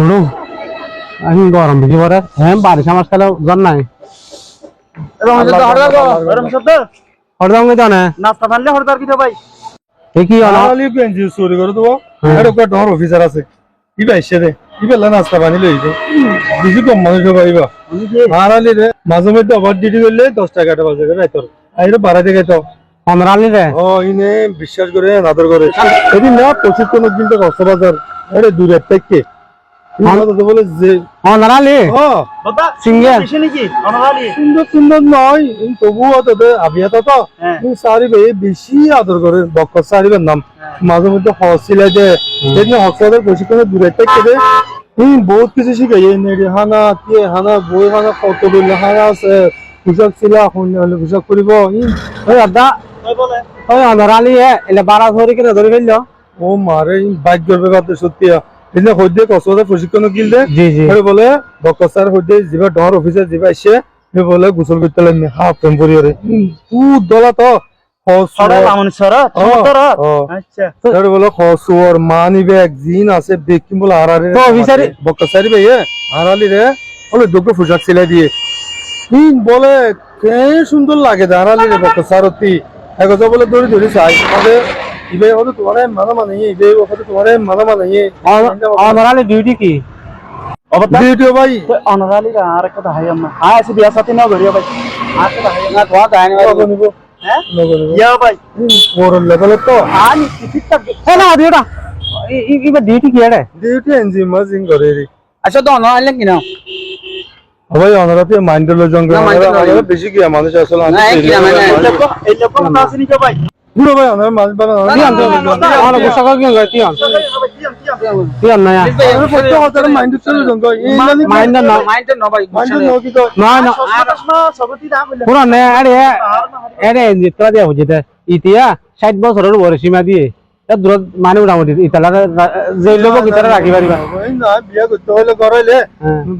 শুনো আমি গরম বেশি পরে হ্যাঁ বারিশ আমার কালে জন নাই হরদাম কই জানে নাস্তা ফানলে হরদার কি ভাই এ কি হলো আলি পেনজি চুরি করে দেবো এর উপর তোমার অফিসার আছে কি পাইছে রে কি পেলা নাস্তা পানি লইছে বেশি কম মানুষ পাইবা আর আলি রে মাঝে মধ্যে ওভার ডিউটি করলে 10 টাকাটা বাজে করে রাইতর আইরে বাড়া থেকে তো 15 আলি রে ও ইনে বিশ্বাস করে নাদর করে এদিন না 25 কোন দিন তো কক্সবাজার আরে দূরের থেকে তো বলে যে 15 আলি ও বাবা সিঙ্গেল বেশি নাকি অনারালি সুন্দর সুন্দর নয় তবুও তো আবিয়াতা তো সারি ভাই বেশি আদর করে বক্কর সারিবের নাম মাঝে মধ্যে হসিলে যে যেদিন হসিলের প্রশিক্ষণে দূরে থেকে বহুত কিছু শিখাই নেড়ি হানা কি হানা বই হানা কত বললে হানা আছে পোশাক ছিলা হলে পোশাক করিব ওই আদা কই বলে ওই 15 আলি এলে 12 ধরে কিনা ধরে ফেললো ও মারে বাইক করবে কথা সত্যি এদিন হইতে কক্সবাজার প্রশিক্ষণ কিনলে জি জি বলে বক্কর স্যার হইতে যাবা ডর অফিসে যাবা এসে বলে গোসল করতে লাগবে হাফ টেম্পোরিয়ারে দলা তো সরে লামন সর তোর আচ্ছা তার বলে খসুর মানি ব্যাগ জিন আছে বেগ কি বলে আরারে তো অফিসারে বক্কাসারি ভাই আরালি রে বলে দুটো পোশাক সিলাই দিয়ে বলে কে সুন্দর লাগে আরালি রে বক্কাসারতি একদা বলে দড়ি দড়ি চাই আমাদের ইবে হলো তোমার মানা মানে ইবে হলো তোমার মানা মানে 15 আলি ডিউটি কি ভিডিও ভাই অনারালি আর একটা হাই আম্মা আছে বিয়া সাথে না গড়িয়া ভাই আর একটা হাই না তোয়া দাইনি নগো নিব হ্যাঁ নগো নিব ইয়া ভাই ওর লেভেল তো আনি ঠিকঠাক এ না ডিউটা ইবে ডিউটি কি এডে ডিউটি এনজি মাজিং করে রে আচ্ছা তো 15 আলি কিনা ভাই অনারাতে মাইন্ডল জঙ্গল বেশি কি মানুষ আসলে এই লোক কথা আছে নি ভাই পুরো ভাই অনার মাছ বানা আমার গোসা কর গেল তিয়ান তিয়ান না প্রত্যেক হাজার মাইন্ড চলে জঙ্গল মাইন্ড না ভাই মাইন্ড নো কি তো না না সবতি দাম হইলো পুরা নে আরে এরে জিতরা দিয়া বুঝিতে ইতিয়া 60 বছরের বড় সীমা দিয়ে দূর মানে মোটামুটি ইতালা যে লোক ভিতরে রাখি পারিবা ওই না বিয়া করতে হলে করাইলে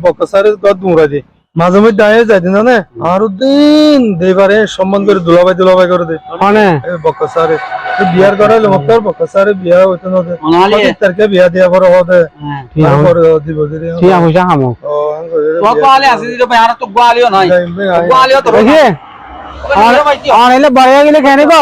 বকসারের গদ মুরা দি মাঝে মধ্যে আয়ে যাইতে না না আর দিন দেবারে সম্মান করে দুলাভাই করে দে মানে বকসারে বিয়ার করাইলে মক্কার বকসারে বিয়া হইতো না দে তারকে বিয়া দিয়া পরে হতে তারপরে দিব দিরে ঠিক আছে হামো ও গোয়ালে আছে দিলে ভাই আর তো গোয়ালিও নাই গোয়ালিও তো দেখি আর এলে বাড়িয়া গেলে খেয়ে নিব